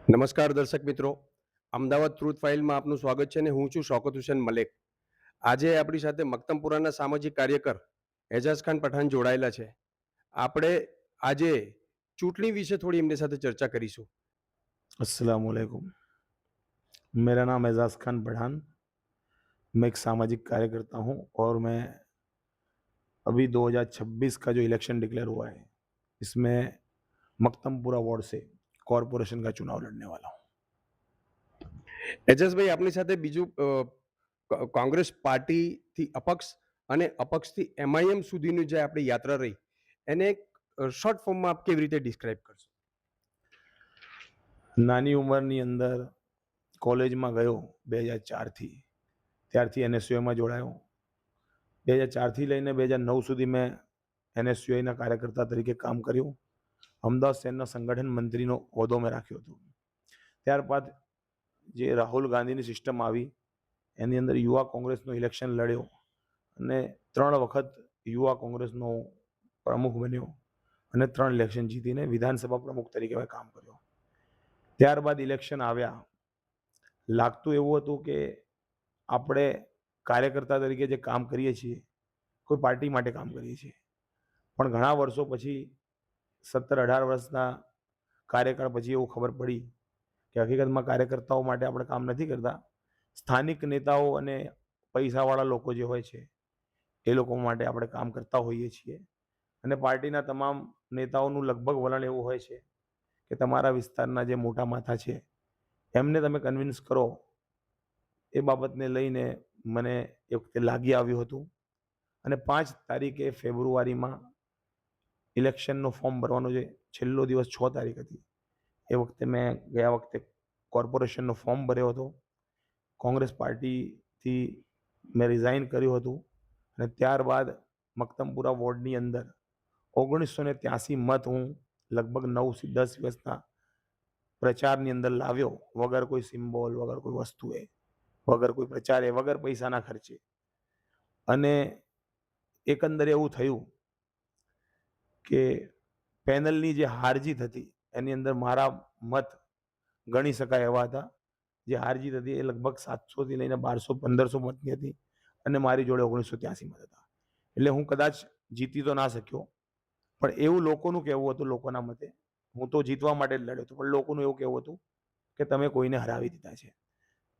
નમસ્કાર દર્શક મિત્રો, અમદાવાદ ટ્રુથ ફાઇલમાં આપનું સ્વાગત છે અને હું છું શોકત હુસેન મલેક. આજે આપણી સાથે મક્તમપુરાના સામાજિક કાર્યકર એજાઝ ખાન પઠાણ જોડાયેલા છે. આપણે આજે ચૂંટણી વિશે થોડી એમની સાથે ચર્ચા કરીશું. अस्सलाम वालेकुम। मेरा नाम एजाज खान पठान। मैं एक सामाजिक कार्यकर्ता हूं और मैं अभी 2026 का जो इलेक्शन डिक्लेयर हुआ है इसमें मक्तमपुरा वार्ड से कॉरपोरेशन का चुनाव लड़ने वाला हूं। એજાઝભાઈ, આપની સાથે બીજું કોંગ્રેસ પાર્ટીથી અપક્ષ અને અપક્ષથી એમઆઈએમ સુધીની જે આપણી યાત્રા રહી એને શોર્ટ ફોર્મમાં આપ કેવી રીતે ડિસ્ક્રાઇબ કરશો? નાની ઉંમરની અંદર કોલેજમાં ગયો 2004થી, ત્યારથી એનએસયુઆઈમાં જોડાયો. 2004થી લઈને 2009 સુધી મેં એનએસયુઆઈના કાર્યકર્તા તરીકે કામ કર્યું. અમદાવાદ શહેરના સંગઠન મંત્રીનો હોદ્દો મેં રાખ્યો હતો. ત્યારબાદ જે રાહુલ ગાંધીની સિસ્ટમ આવી એની અંદર યુવા કોંગ્રેસનો ઇલેક્શન લડ્યો અને 3 વખત યુવા કોંગ્રેસનો પ્રમુખ બન્યો અને 3 ઇલેક્શન જીતીને વિધાનસભા પ્રમુખ તરીકે મેં કામ કર્યું. ત્યારબાદ ઇલેક્શન આવ્યા. લાગતું એવું હતું કે આપણે કાર્યકર્તા તરીકે જે કામ કરીએ છીએ કોઈ પાર્ટી માટે કામ કરીએ છીએ, પણ ઘણા વર્ષો પછી 17-18 વર્ષના કાર્યકાળ પછી એવું ખબર પડી કે હકીકતમાં કાર્યકર્તાઓ માટે આપણે કામ નથી કરતા, સ્થાનિક નેતાઓ અને પૈસાવાળા લોકો જે હોય છે એ લોકો માટે આપણે કામ કરતા હોઈએ છીએ. અને પાર્ટીના તમામ નેતાઓનું લગભગ વલણ એવું હોય છે કે તમારા વિસ્તારના જે મોટા માથા છે એમને તમે કન્વિન્સ કરો. એ બાબતને લઈને મને એ વખતે લાગી આવ્યું હતું અને 5 તારીખે ફેબ્રુઆરીમાં ઇલેક્શનનો ફોર્મ ભરવાનો જે છેલ્લો દિવસ 6 તારીખ હતી એ વખતે મેં ગયા વખતે કોર્પોરેશનનો ફોર્મ ભર્યો હતો. કોંગ્રેસ પાર્ટીથી મેં રિઝાઇન કર્યું હતું અને ત્યારબાદ મક્તમપુરા વોર્ડની અંદર 1983 મત હું લગભગ 9 થી 10 દિવસના પ્રચારની અંદર લાવ્યો, વગર કોઈ સિમ્બોલ, વગર કોઈ વસ્તુએ, વગર કોઈ પ્રચારે, વગર પૈસાના ખર્ચે. અને એકંદરે એવું થયું કે પેનલની જે હારજીત હતી એની અંદર મારા મત ગણી શકાય એવા હતા. જે હારજીત હતી એ લગભગ 700 થી લઈને 1200-1500 મતની હતી અને મારી જોડે 1983 મત હતા. એટલે હું કદાચ જીતી તો ના શક્યો, પણ એવું લોકોનું કહેવું હતું, લોકોના મતે હું તો જીતવા માટે જ લડ્યો હતો, પણ લોકોનું એવું કહેવું હતું કે તમે કોઈને હરાવી દીધા છે.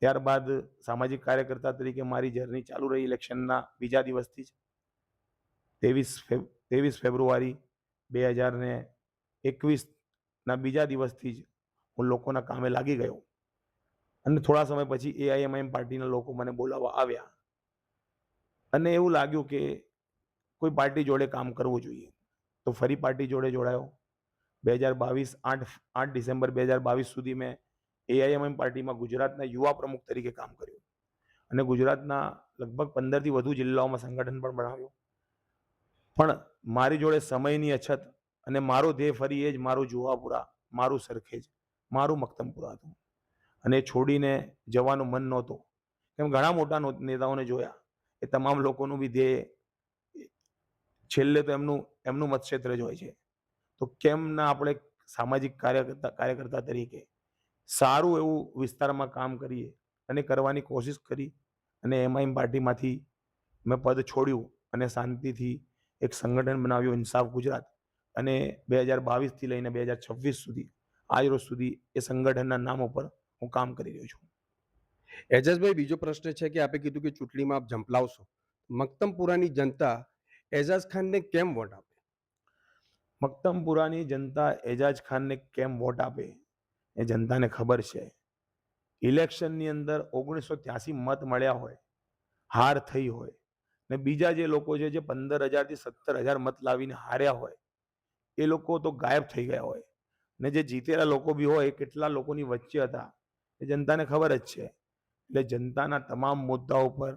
ત્યારબાદ સામાજિક કાર્યકર્તા તરીકે મારી જર્ની ચાલુ રહી. ઇલેક્શનના બીજા દિવસથી જ 23 ફેબ્રુઆરી 2021ના બીજા દિવસથી જ હું લોકોના કામે લાગી ગયો અને થોડા સમય પછી એઆઈએમઆઈએમ પાર્ટીના લોકો મને બોલાવવા આવ્યા અને એવું લાગ્યું કે કોઈ પાર્ટી જોડે કામ કરવું જોઈએ. તો ફરી પાર્ટી જોડે જોડાયો. 2022 8 ડિસેમ્બર 2022 સુધી મેં એઆઈએમઆઈએમ પાર્ટીમાં ગુજરાતના યુવા પ્રમુખ તરીકે કામ કર્યું અને ગુજરાતના લગભગ 15થી વધુ જિલ્લાઓમાં સંગઠન પણ બનાવ્યું. પણ મારી જોડે સમયની અછત અને મારો ધ્યેય ફરી એ જ મારું જુહાપુરા, મારું સરખેજ, મારું મક્તમપુરા હતું અને છોડીને જવાનું મન નહોતું. કેમ ઘણા મોટા નેતાઓને જોયા, એ તમામ લોકોનું બી ધ્યેય છેલ્લે તો એમનું મતક્ષેત્ર જ હોય છે. તો કેમ ના આપણે સામાજિક કાર્યકર્તા તરીકે સારું એવું વિસ્તારમાં કામ કરીએ અને કરવાની કોશિશ કરી અને એમઆઈએમ પાર્ટીમાંથી મેં પદ છોડ્યું અને શાંતિથી એક સંગઠન બનાવ્યું, ઇન્સાફ ગુજરાત, અને 2022થી લઈને 2026 સુધી આજ રોજ સુધી એ સંગઠનના નામ ઉપર હું કામ કરી રહ્યો છું. એજાઝભાઈ, બીજો પ્રશ્ન છે કે આપે કીધું કે ચૂંટણીમાં આપ ઝંપલાવશો. મક્તમપુરાની જનતા એજાઝ ખાનને કેમ વોટ આપે? મક્તમપુરાની જનતા એજાજ ખાનને કેમ વોટ આપે એ જનતાને ખબર છે. ઇલેક્શનની અંદર 1983 મત મળ્યા હોય, હાર થઈ હોય ને બીજા જે લોકો છે જે 15,000 થી 17,000 મત લાવીને હાર્યા હોય એ લોકો તો ગાયબ થઈ ગયા હોય ને જે જીતેલા લોકો બી હોય એ કેટલા લોકોની વચ્ચે હતા એ જનતાને ખબર જ છે. એટલે જનતાના તમામ મુદ્દાઓ પર,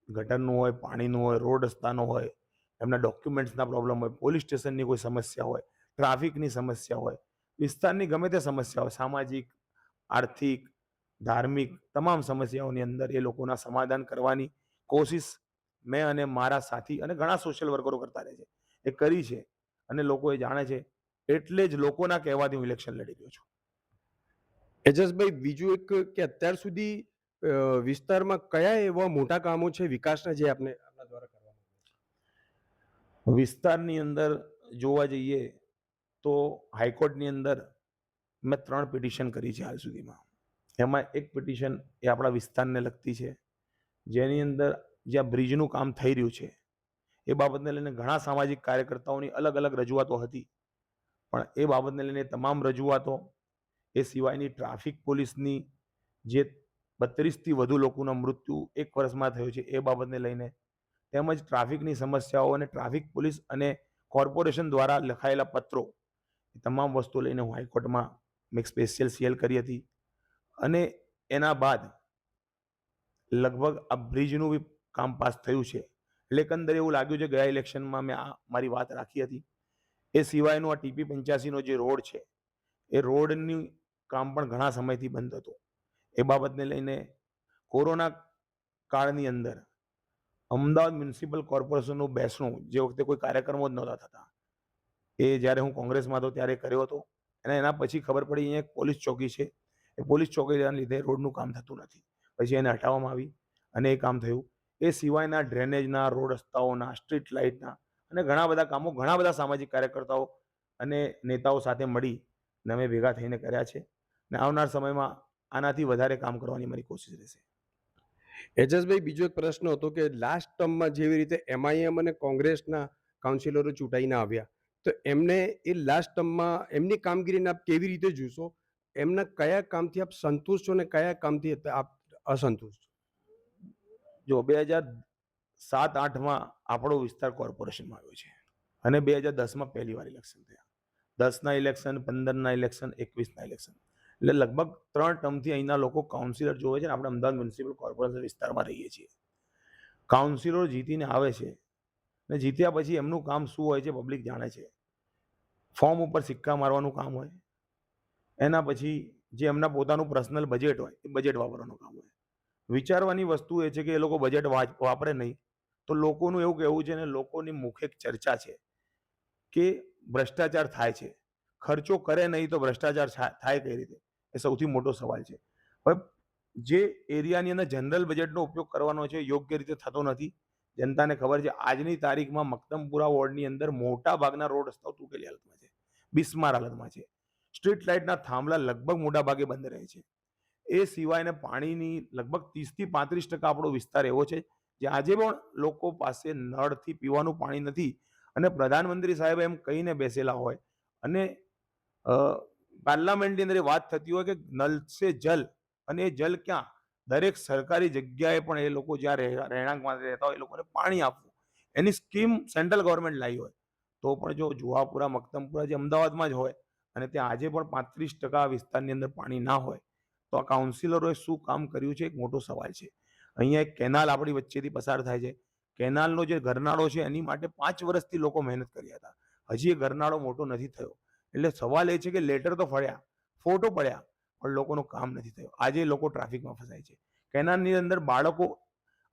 ગટરનું હોય, પાણીનું હોય, રોડ રસ્તાનો હોય, એમના ડોક્યુમેન્ટ્સના પ્રોબ્લેમ હોય, પોલીસ સ્ટેશનની કોઈ સમસ્યા હોય, ટ્રાફિકની સમસ્યા હોય, વિસ્તારની ગમે તે સમસ્યા હોય, સામાજિક, આર્થિક, ધાર્મિક તમામ સમસ્યાઓની અંદર એ લોકોના સમાધાન કરવાની કોશિશ મેં અને મારા સાથી અને ઘણા સોશિયલ વર્કરો કરતા રહે છે એ કરી છે અને લોકો એ જાણે છે. એટલે જ લોકોના કહેવાથી હું ઇલેક્શન લડી રહ્યો છું. એજસભાઈ, બીજું એક કે અત્યાર સુધી વિસ્તારમાં કયા એવા મોટા કામો છે વિકાસના જે આપના દ્વારા કરવામાં વિસ્તારની અંદર જોવા જઈએ તો હાઈકોર્ટની અંદર મેં 3 પિટિશન કરી છે હાલ સુધીમાં. એમાં એક પિટિશન એ આપણા વિસ્તારને લગતી છે, જેની અંદર જ્યાં બ્રિજનું કામ થઈ રહ્યું છે એ બાબતને લઈને ઘણા સામાજિક કાર્યકર્તાઓની અલગ અલગ રજૂઆતો હતી. પણ એ બાબતને લઈને તમામ રજૂઆતો, એ સિવાયની ટ્રાફિક પોલીસની જે 32થી વધુ લોકોના મૃત્યુ એક વર્ષમાં થયું છે એ બાબતને લઈને, તેમજ ટ્રાફિકની સમસ્યાઓ અને ટ્રાફિક પોલીસ અને કોર્પોરેશન દ્વારા લખાયેલા પત્રો, એ તમામ વસ્તુ લઈને હું હાઈકોર્ટમાં મેં એક સ્પેશિયલ સીએલ કરી હતી. અને એના બાદ લગભગ આ બ્રિજનું બી કામ પાસ થયું છે. એટલે એકંદરે એવું લાગ્યું છે ગયા ઇલેક્શનમાં મેં આ મારી વાત રાખી હતી. એ સિવાયનો આ ટીપી 85નો જે રોડ છે એ રોડની કામ પણ ઘણા સમયથી બંધ હતું. એ બાબતને લઈને કોરોના કાળની અંદર અમદાવાદ મ્યુનિસિપલ કોર્પોરેશનનું બેસણું, જે વખતે કોઈ કાર્યક્રમો જ નહોતા થતા, એ જ્યારે હું કોંગ્રેસમાં હતો ત્યારે કર્યો હતો. અને એના પછી ખબર પડી અહીંયા એક પોલીસ ચોકી છે, એ પોલીસ ચોકીના લીધે રોડનું કામ થતું નથી. પછી એને હટાવવામાં આવી અને એ કામ થયું. એ સિવાયના ડ્રેનેજના, રોડ રસ્તાઓના, સ્ટ્રીટ લાઇટના અને ઘણા બધા કામો ઘણા બધા સામાજિક કાર્યકર્તાઓ અને નેતાઓ સાથે મળી અને અમે ભેગા થઈને કર્યા છે. અને આવનાર સમયમાં આનાથી વધારે કામ કરવાની મારી કોશિશ રહેશે. એજસભાઈ, બીજો એક પ્રશ્ન હતો કે લાસ્ટ ટર્મમાં જેવી રીતે એમઆઈએમ અને કોંગ્રેસના કાઉન્સિલરો ચૂંટાઈને આવ્યા, તો એમને એ લાસ્ટ ટર્મમાં એમની કામગીરીને આપ કેવી રીતે જોશો? એમના કયા કામથી આપ સંતુષ્ટ છો અને કયા કામથી આપ અસંતુષ્ટ છો? જો 2007-8માં આપણો વિસ્તાર કોર્પોરેશનમાં આવ્યો છે અને 2010માં પહેલી વાર ઇલેક્શન થયા. 10ના ઇલેક્શન, 15ના ઇલેક્શન, 21ના ઇલેક્શન, એટલે લગભગ 3 ટર્મથી અહીંના લોકો કાઉન્સિલર જોવે છે. આપણે અમદાવાદ મ્યુનિસિપલ કોર્પોરેશન વિસ્તારમાં રહીએ છીએ. કાઉન્સિલરો જીતીને આવે છે અને જીત્યા પછી એમનું કામ શું હોય છે પબ્લિક જાણે છે. ફોર્મ ઉપર સિક્કા મારવાનું કામ હોય, એના પછી જે એમના પોતાનું પર્સનલ બજેટ હોય એ બજેટ વાપરવાનું કામ હોય. વિચારવાની વસ્તુ એ છે કે એ લોકો બજેટ વાપરે નહીં તો લોકોનું એવું કહેવું છે ને લોકોની મુખે ચર્ચા છે કે ભ્રષ્ટાચાર થાય છે. ખર્ચો કરે નહીં તો ભ્રષ્ટાચાર થાય કઈ રીતે, એ સૌથી મોટો સવાલ છે. હવે જે એરિયાની અંદર જનરલ બજેટનો ઉપયોગ કરવાનો છે યોગ્ય રીતે થતો નથી. જનતાને ખબર છે. આજની તારીખમાં મક્તમપુરા વોર્ડની અંદર મોટા ભાગના રોડ રસ્તાઓ તૂટેલી હાલતમાં છે, બિસ્માર હાલતમાં છે. સ્ટ્રીટ લાઇટના થાંભલા લગભગ મોટા ભાગે બંધ રહે છે. એ સિવાયને પાણીની લગભગ 30-35% આપણો વિસ્તાર એવો છે જે આજે પણ લોકો પાસે નળથી પીવાનું પાણી નથી. અને પ્રધાનમંત્રી સાહેબ એમ કહીને બેસેલા હોય અને પાર્લામેન્ટની અંદર એ વાત થતી હોય કે નલ સે જલ, અને એ જલ ક્યાં? દરેક સરકારી જગ્યાએ પણ એ લોકો જ્યાં રહેણાંકમાં રહેતા હોય એ લોકોને પાણી આપવું, એની સ્કીમ સેન્ટ્રલ ગવર્મેન્ટ લાવી હોય તો પણ જો જુહાપુરા, મક્તમપુરા જે અમદાવાદમાં જ હોય અને ત્યાં આજે પણ 35% વિસ્તારની અંદર પાણી ના હોય, તો આ કાઉન્સિલરોએ શું કામ કર્યું છે એક મોટો સવાલ છે. અહીંયા એક કેનાલ આપણી વચ્ચેથી પસાર થાય છે. કેનાલનો જે ગરનાળો છે એની માટે 5 વર્ષથી લોકો મહેનત કર્યા હતા. હજી એ ગરનાળો મોટો નથી થયો. એટલે સવાલ એ છે કે લેટર તો ફળ્યા, ફોટો પડ્યા, પણ લોકોનું કામ નથી થયું. આજે લોકો ટ્રાફિકમાં ફસાય છે. કેનાલની અંદર બાળકો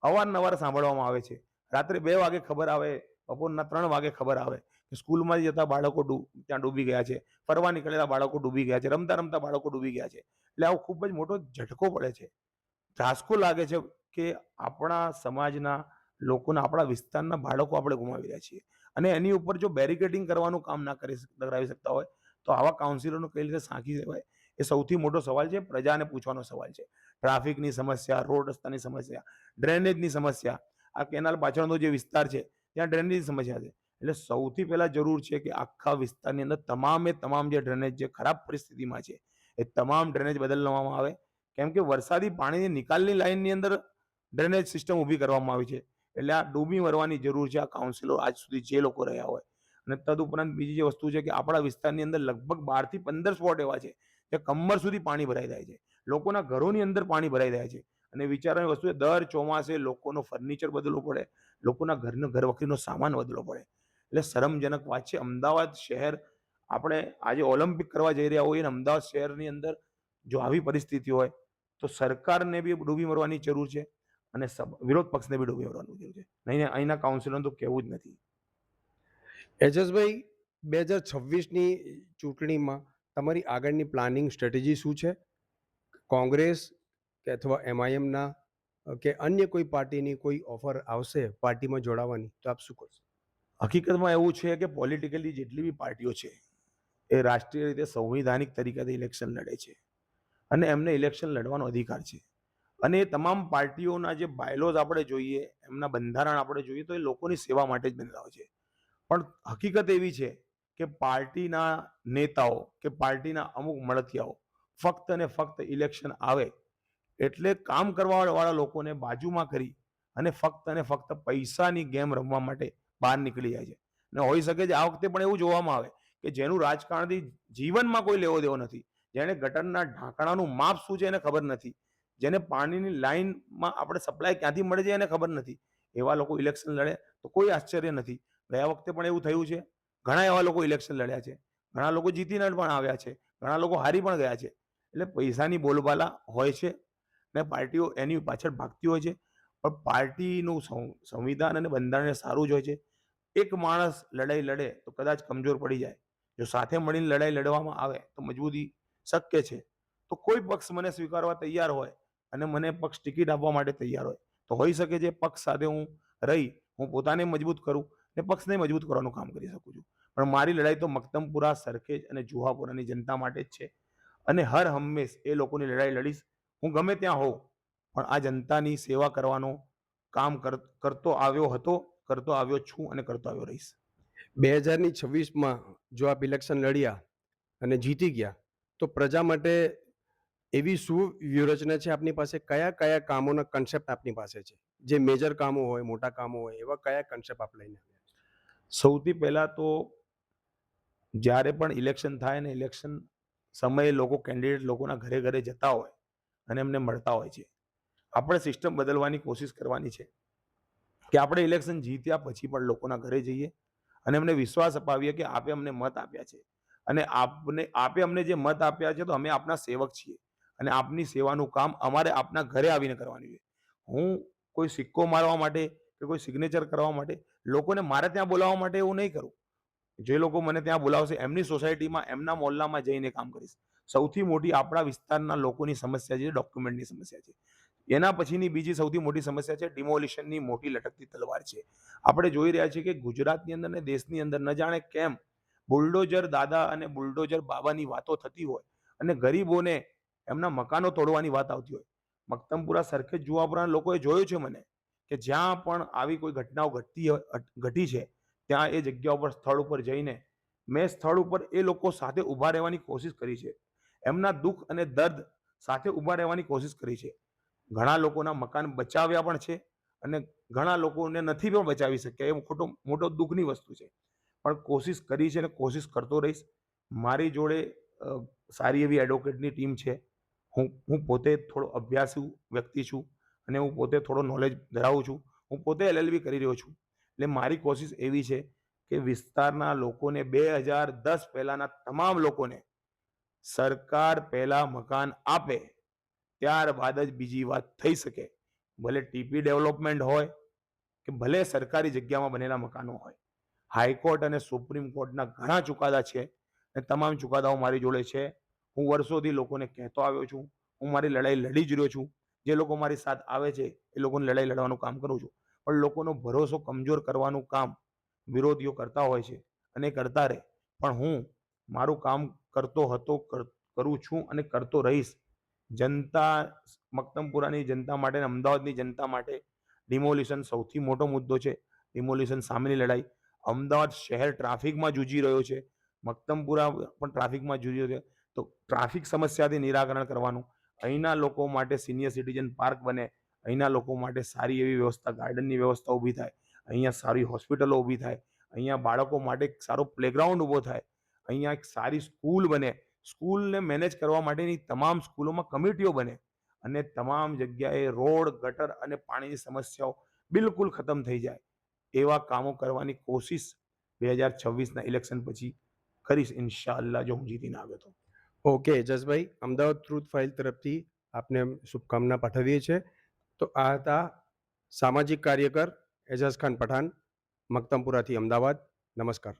અવારનવાર સાંભળવામાં આવે છે. રાત્રે 2 વાગે ખબર આવે, બપોરના 3 વાગે ખબર આવે કે સ્કૂલમાં જતા બાળકો ત્યાં ડૂબી ગયા છે, ફરવા નીકળેલા બાળકો ડૂબી ગયા છે, રમતા રમતા બાળકો ડૂબી ગયા છે. એટલે આવો ખૂબ જ મોટો ઝટકો પડે છે. ધ્રાસકો લાગે છે કે આપણા સમાજના લોકોના, આપણા વિસ્તારના બાળકો આપણે ગુમાવી રહ્યા છીએ. અને એની ઉપર જો બેરિકેડિંગ કરવાનું કામ ના કરાવી શકતા હોય તો આવા કાઉન્સિલરનો કઈ રીતે સાંખી લેવાય, એ સૌથી મોટો સવાલ છે. પ્રજાને પૂછવાનો સવાલ છે. ટ્રાફિકની સમસ્યા, રોડ રસ્તાની સમસ્યા, ડ્રેનેજની સમસ્યા, આ કેનાલ પાછળનો જે વિસ્તાર છે ત્યાં ડ્રેનેજની સમસ્યા છે. એટલે સૌથી પહેલા જરૂર છે કે આખા વિસ્તારની અંદર તમામ જે ડ્રેનેજ જે ખરાબ પરિસ્થિતિમાં છે એ તમામ ડ્રેનેજ બદલવામાં આવે. કેમ કે વરસાદી પાણીની નિકાલની લાઇનની અંદર ડ્રેનેજ સિસ્ટમ ઊભી કરવામાં આવી છે. એટલે આ ડૂબી મરવાની જરૂર છે આ કાઉન્સિલરો આજ સુધી જે લોકો રહ્યા હોય. અને તદુપરાંત બીજી જે વસ્તુ છે કે આપણા વિસ્તારની અંદર લગભગ 12 થી 15 સ્પોટ એવા છે કે કમર સુધી પાણી ભરાઈ જાય છે. લોકોના ઘરોની અંદર પાણી ભરાઈ જાય છે. અને વિચારવાની વસ્તુ છે દર ચોમાસે લોકોનો ફર્નિચર બદલવું પડે, લોકોના ઘર વખરીનો સામાન બદલવો પડે. એટલે શરમજનક વાત છે. અમદાવાદ શહેર, આપણે આજે ઓલિમ્પિક કરવા જઈ રહ્યા હોઈએ અને અમદાવાદ શહેરની અંદર જો આવી પરિસ્થિતિ હોય તો સરકારને બી ડૂબી મરવાની જરૂર છે અને વિરોધ પક્ષને બી ડૂબી મરવાની જરૂર છે. નહીં, અહીંના કાઉન્સિલરનું તો કહેવું જ નથી. એજસભાઈ, 2026ની ચૂંટણીમાં તમારી આગળની પ્લાનિંગ સ્ટ્રેટેજી શું છે? કોંગ્રેસ કે અથવા MIMના કે અન્ય કોઈ પાર્ટીની કોઈ ઓફર આવશે પાર્ટીમાં જોડાવાની તો આપ શું કરશો? હકીકતમાં એવું છે કે પોલિટિકલી જેટલી બી પાર્ટીઓ છે એ રાષ્ટ્રીય રીતે સંવિધાનિક તરીકેથી ઇલેક્શન લડે છે અને એમને ઇલેક્શન લડવાનો અધિકાર છે. અને એ તમામ પાર્ટીઓના જે બાયલોઝ આપણે જોઈએ, એમના બંધારણ આપણે જોઈએ તો એ લોકોની સેવા માટે જ બનેલા હોય છે. પણ હકીકત એવી છે કે પાર્ટીના નેતાઓ કે પાર્ટીના અમુક મળતિયાઓ ફક્ત ને ફક્ત ઇલેક્શન આવે એટલે કામ કરવા વાળા લોકોને બાજુમાં કરી અને ફક્ત પૈસાની ગેમ રમવા માટે બહાર નીકળી જાય છે. અને હોઈ શકે છે આ વખતે પણ એવું જોવામાં આવે કે જેનું રાજકારણથી જીવનમાં કોઈ લેવો દેવો નથી, જેને ગટરના ઢાંકણાનું માપ શું છે એને ખબર નથી, જેને પાણીની લાઈનમાં આપણે સપ્લાય ક્યાંથી મળે છે એને ખબર નથી, એવા લોકો ઇલેક્શન લડે તો કોઈ આશ્ચર્ય નથી. ગયા વખતે પણ એવું થયું છે. ઘણા એવા લોકો ઇલેક્શન લડ્યા છે, ઘણા લોકો જીતીને પણ આવ્યા છે, ઘણા લોકો હારી પણ ગયા છે. એટલે પૈસાની બોલબાલા હોય છે ને પાર્ટીઓ એની પાછળ ભાગતી હોય છે. પણ પાર્ટીનું સંવિધાન અને બંધારણ સારું જ હોય છે. એક માણસ લડાઈ લડે તો કદાચ કમજોર પડી જાય, જો સાથે મળીને લડાઈ લડવામાં આવે તો મજબૂતી શક્ય છે. તો કોઈ પક્ષ મને સ્વીકારવા તૈયાર હોય અને મને પક્ષ ટિકિટ આપવા માટે તૈયાર હોય તો હોઈ શકે છે પક્ષ સાથે હું રહી હું પોતાને મજબૂત કરું ને પક્ષને મજબૂત કરવાનું કામ કરી શકું છું. પણ મારી લડાઈ તો મક્તમપુરા, સરખેજ અને જુહાપુરાની જનતા માટે જ છે અને હર હંમેશ એ લોકોની લડાઈ લડીશ. હું ગમે ત્યાં હોઉં પણ આ જનતાની સેવા કરવાનો કામ કરતો આવ્યો હતો, કરતો આવ્યો છું અને કરતો આવ્યો રહીશ. 2026માં જો આપ ઇલેક્શન લડ્યા અને જીતી ગયા તો પ્રજા માટે એવી શું વ્યૂહરચના છે આપની પાસે? કયા કયા કામોના કન્સેપ્ટ આપની પાસે છે? જે મેજર કામો હોય, મોટા કામો હોય, એવા કયા કન્સેપ્ટ આપ લઈને આવ્યા છો? સૌથી પહેલા તો જ્યારે પણ ઇલેક્શન થાય ને ઇલેક્શન સમયે લોકો કેન્ડિડેટ લોકોના ઘરે ઘરે જતા હોય અને એમને મળતા હોય છે. આપણે સિસ્ટમ બદલવાની કોશિશ કરવાની છે કે આપણે ઇલેક્શન જીત્યા પછી પણ લોકોના ઘરે જઈએ અને એમને વિશ્વાસ અપાવીએ કે આપે અમને મત આપ્યા છે અને આપે અમને જે મત આપ્યા છે તો અમે આપના સેવક છીએ અને આપની સેવાનું કામ અમારે આપના ઘરે આવીને કરવાનું છે. હું કોઈ સિક્કો મારવા માટે કે કોઈ સિગ્નેચર કરવા માટે લોકોને મારે ત્યાં બોલાવવા માટે એવું નહીં કરું. જે લોકો મને ત્યાં બોલાવશે એમની સોસાયટીમાં, એમના મોહલ્લામાં જઈને કામ કરીશ. સૌથી મોટી આપણા વિસ્તારના લોકોની સમસ્યા છે ડોક્યુમેન્ટની સમસ્યા છે. એના પછીની બીજી સૌથી મોટી સમસ્યા છે ડિમોલિશનની મોટી લટકતી તલવાર છે. આપણે જોઈ રહ્યા છીએ કે ગુજરાતની અંદર ને દેશની અંદર ન જાણે કેમ બુલડોઝર દાદા અને બુલડોઝર બાબાની વાતો થતી હોય અને ગરીબોને એમના મકાનો તોડવાની વાત આવતી હોય. મક્તમપુરા, સરખેજ, જુહાપુરાના લોકોએ જોયું છે મને કે જ્યાં પણ આવી કોઈ ઘટનાઓ ઘટી છે ત્યાં એ જગ્યા ઉપર સ્થળ ઉપર જઈને મેં સ્થળ ઉપર એ લોકો સાથે ઊભા રહેવાની કોશિશ કરી છે. એમના દુઃખ અને દર્દ સાથે ઊભા રહેવાની કોશિશ કરી છે. ઘણા લોકોના મકાન બચાવ્યા પણ છે અને ઘણા લોકોને નથી પણ બચાવી શક્યા. એ મોટો દુઃખની વસ્તુ છે. પણ કોશિશ કરી છે અને કોશિશ કરતો રહીશ. મારી જોડે સારી એવી એડવોકેટની ટીમ છે. હું પોતે થોડો અભ્યાસુ વ્યક્તિ છું અને હું પોતે થોડો નોલેજ ધરાવું છું. હું પોતે LLB કરી રહ્યો છું. એટલે મારી કોશિશ એવી છે કે વિસ્તારના લોકોને 2010 પહેલાના તમામ લોકોને સરકાર પહેલા મકાન આપે ત્યારબાદ જ બીજી વાત થઈ શકે. ભલે TP ડેવલપમેન્ટ હોય કે ભલે સરકારી જગ્યામાં બનેલા મકાનો હોય. હાઈકોર્ટ અને સુપ્રીમ કોર્ટના ઘણા ચુકાદા છે અને તમામ ચુકાદાઓ મારી જોડે છે. હું વર્ષોથી લોકોને કહેતો આવ્યો છું. હું મારી લડાઈ લડી જ રહ્યો છું. જે લોકો મારી સાથ આવે છે એ લોકોની લડાઈ લડવાનું કામ કરું છું. પણ લોકોનો ભરોસો કમજોર કરવાનું કામ વિરોધીઓ કરતા હોય છે અને કરતા રહે. પણ હું મારું કામ કરતો હતો, કરું છું અને કરતો રહીશ. જનતા, મક્તમપુરાની જનતા માટે અને અમદાવાદની જનતા માટે ડિમોલિશન સૌથી મોટો મુદ્દો છે. ડિમોલિશન સામેની લડાઈ. અમદાવાદ શહેર ટ્રાફિકમાં જૂજી રહ્યો છે. મક્તમપુરા પણ ટ્રાફિકમાં જૂજી રહ્યો છે. તો ટ્રાફિક સમસ્યાથી નિરાકરણ કરવાનું, અહીંના લોકો માટે સિનિયર સિટીઝન પાર્ક બને, અહીંના લોકો માટે સારી એવી વ્યવસ્થા, ગાર્ડનની વ્યવસ્થા ઊભી થાય, અહીંયા સારી હોસ્પિટલો ઊભી થાય, અહીંયા બાળકો માટે એક સારો પ્લેગ્રાઉન્ડ ઊભો થાય, અહીંયા એક સારી સ્કૂલ બને, સ્કૂલને મેનેજ કરવા માટેની તમામ સ્કૂલોમાં કમિટીઓ બને અને તમામ જગ્યાએ રોડ, ગટર અને પાણીની સમસ્યાઓ બિલકુલ ખતમ થઈ જાય. એવા કામો કરવાની કોશિશ 2026ના ઇલેક્શન પછી કરીશ ઇન્શાઅલ્લાહ, જો હું જીતીને આવ્યો તો. ઓકે એજાઝભાઈ, અમદાવાદ ટ્રુથ ફાઇલ તરફથી આપને શુભકામના પાઠવીએ છીએ. તો આ હતા સામાજિક કાર્યકર એજાઝ ખાન પઠાણ, મક્તમપુરાથી અમદાવાદ. નમસ્કાર.